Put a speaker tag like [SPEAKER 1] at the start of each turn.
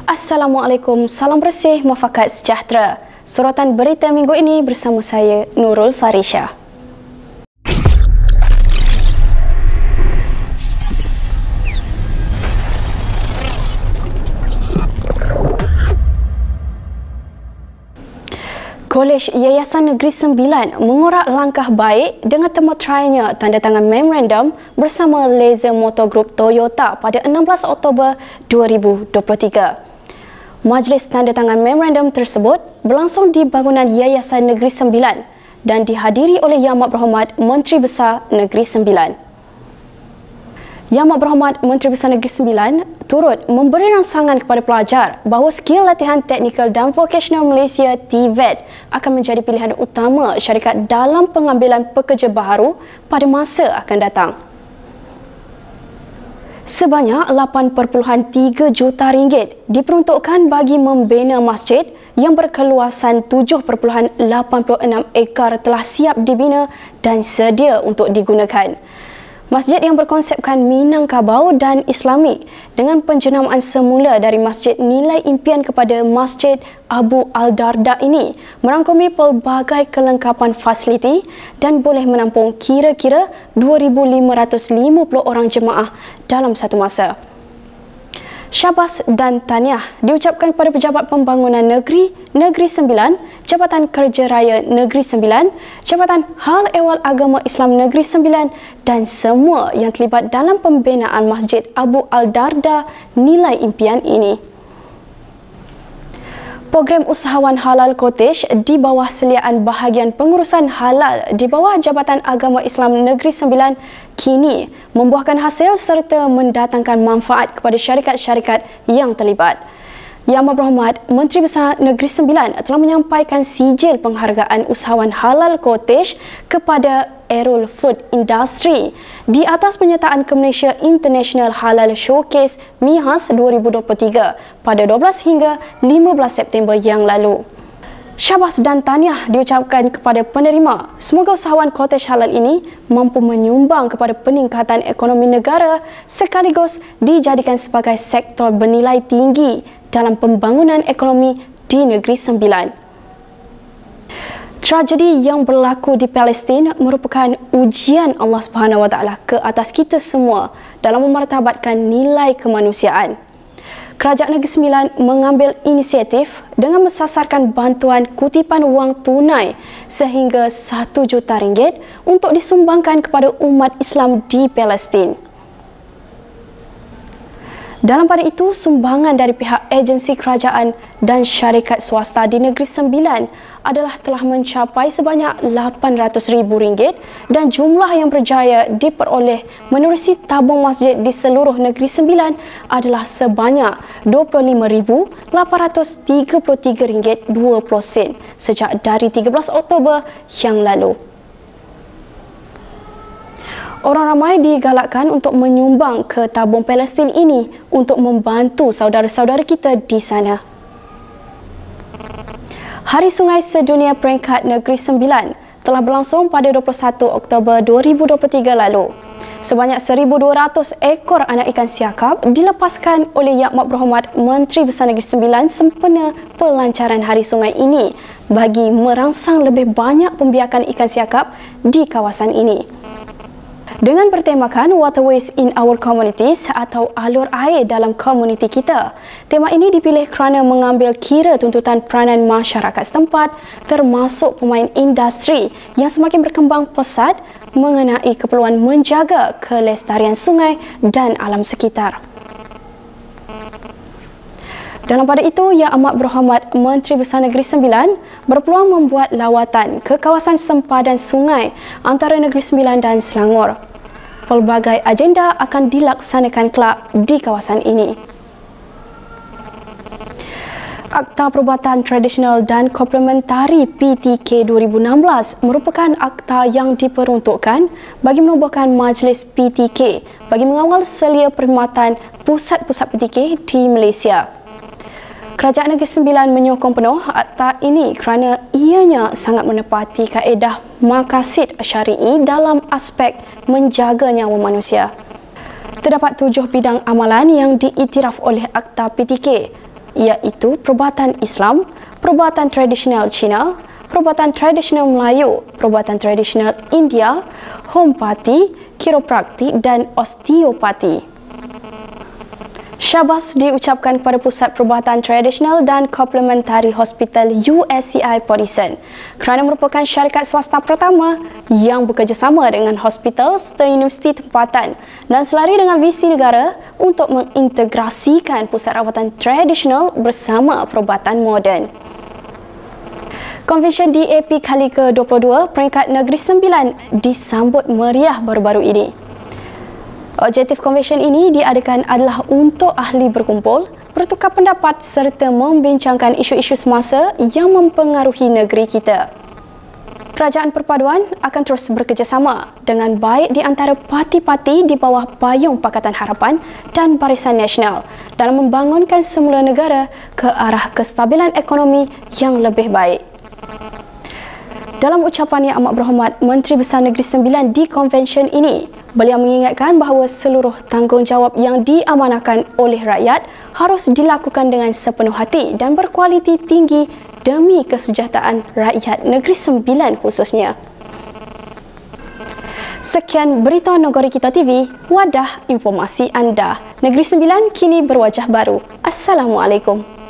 [SPEAKER 1] Assalamualaikum, salam bersih, mufakat sejahtera. Sorotan berita minggu ini bersama saya, Nurul Farisha. Kolej Yayasan Negeri Sembilan mengorak langkah baik dengan temu trialnya tanda tangan memorandum bersama Laser Motor Group Toyota pada 16 Oktober 2023. Majlis tanda tangan memorandum tersebut berlangsung di bangunan Yayasan Negeri Sembilan dan dihadiri oleh Yang Amat Berhormat Menteri Besar Negeri Sembilan. Yang Amat Berhormat Menteri Besar Negeri Sembilan turut memberi rangsangan kepada pelajar bahawa skil latihan teknikal dan vokasional Malaysia TVET akan menjadi pilihan utama syarikat dalam pengambilan pekerja baharu pada masa akan datang. Sebanyak 8.3 juta ringgit diperuntukkan bagi membina masjid yang berkeluasan 7.86 ekar telah siap dibina dan sedia untuk digunakan. Masjid yang berkonsepkan Minangkabau dan Islamik dengan penjenamaan semula dari Masjid Nilai Impian kepada Masjid Abu Al-Darda ini merangkumi pelbagai kelengkapan fasiliti dan boleh menampung kira-kira 2,550 orang jemaah dalam satu masa. Syabas dan tahniah diucapkan kepada Pejabat Pembangunan Negeri Negeri Sembilan, Jabatan Kerja Raya Negeri Sembilan, Jabatan Hal Ehwal Agama Islam Negeri Sembilan dan semua yang terlibat dalam pembinaan Masjid Abu Al-Darda Nilai Impian ini. Program Usahawan Halal Cottage di bawah seliaan bahagian pengurusan halal di bawah Jabatan Agama Islam Negeri Sembilan kini membuahkan hasil serta mendatangkan manfaat kepada syarikat-syarikat yang terlibat. Yang Amat Berhormat Menteri Besar Negeri Sembilan telah menyampaikan sijil penghargaan Usahawan Halal Cottage kepada Errol Food Industry di atas penyertaan ke Malaysia International Halal Showcase MIHAS 2023 pada 12 hingga 15 September yang lalu. Syabas dan tahniah diucapkan kepada penerima. Semoga usahawan cottage halal ini mampu menyumbang kepada peningkatan ekonomi negara sekaligus dijadikan sebagai sektor bernilai tinggi dalam pembangunan ekonomi di Negeri Sembilan. Tragedi yang berlaku di Palestin merupakan ujian Allah Subhanahu Wa Taala ke atas kita semua dalam memartabatkan nilai kemanusiaan. Kerajaan Negeri Sembilan mengambil inisiatif dengan mensasarkan bantuan kutipan wang tunai sehingga 1 juta ringgit untuk disumbangkan kepada umat Islam di Palestin. Dalam pada itu, sumbangan dari pihak agensi kerajaan dan syarikat swasta di Negeri Sembilan adalah telah mencapai sebanyak RM800,000 dan jumlah yang berjaya diperoleh menerusi tabung masjid di seluruh Negeri Sembilan adalah sebanyak RM25,833.20 sejak dari 13 Oktober yang lalu. Orang ramai digalakkan untuk menyumbang ke tabung Palestin ini untuk membantu saudara-saudara kita di sana. Hari Sungai Sedunia Peringkat Negeri Sembilan telah berlangsung pada 21 Oktober 2023 lalu. Sebanyak 1,200 ekor anak ikan siakap dilepaskan oleh Yang Amat Berhormat Menteri Besar Negeri Sembilan sempena pelancaran Hari Sungai ini bagi merangsang lebih banyak pembiakan ikan siakap di kawasan ini. Dengan bertemakan Waterways in Our Communities atau alur air dalam komuniti kita, tema ini dipilih kerana mengambil kira tuntutan peranan masyarakat setempat termasuk pemain industri yang semakin berkembang pesat mengenai keperluan menjaga kelestarian sungai dan alam sekitar. Dalam pada itu, Yang Amat Berhormat Menteri Besar Negeri Sembilan berpeluang membuat lawatan ke kawasan sempadan sungai antara Negeri Sembilan dan Selangor. Pelbagai agenda akan dilaksanakan kelak di kawasan ini. Akta Perubatan Tradisional dan Komplementari PTK 2016 merupakan akta yang diperuntukkan bagi menubuhkan Majlis PTK bagi mengawal selia perkhidmatan pusat-pusat PTK di Malaysia. Kerajaan Negeri Sembilan menyokong penuh akta ini kerana ianya sangat menepati kaedah maqasid syar'i dalam aspek menjaga nyawa manusia. Terdapat 7 bidang amalan yang diiktiraf oleh Akta PTK. iaitu perubatan Islam, perubatan tradisional Cina, perubatan tradisional Melayu, perubatan tradisional India, homeopati, kiropraktik dan osteopati. Syabas diucapkan kepada Pusat Perubatan Tradisional dan Komplementari Hospital USCI Podison kerana merupakan syarikat swasta pertama yang bekerjasama dengan hospital serta universiti tempatan dan selari dengan visi negara untuk mengintegrasikan pusat rawatan tradisional bersama perubatan moden. Konvensyen DAP kali ke-22 peringkat Negeri Sembilan disambut meriah baru-baru ini. Objektif konvensyen ini diadakan adalah untuk ahli berkumpul, bertukar pendapat serta membincangkan isu-isu semasa yang mempengaruhi negeri kita. Kerajaan Perpaduan akan terus bekerjasama dengan baik di antara parti-parti di bawah payung Pakatan Harapan dan Barisan Nasional dalam membangunkan semula negara ke arah kestabilan ekonomi yang lebih baik. Dalam ucapan yang amat berhormat Menteri Besar Negeri Sembilan di konvensyen ini, beliau mengingatkan bahawa seluruh tanggungjawab yang diamanahkan oleh rakyat harus dilakukan dengan sepenuh hati dan berkualiti tinggi demi kesejahteraan rakyat Negeri Sembilan khususnya. Sekian berita Nagari Kita TV, wadah informasi anda. Negeri Sembilan kini berwajah baru. Assalamualaikum.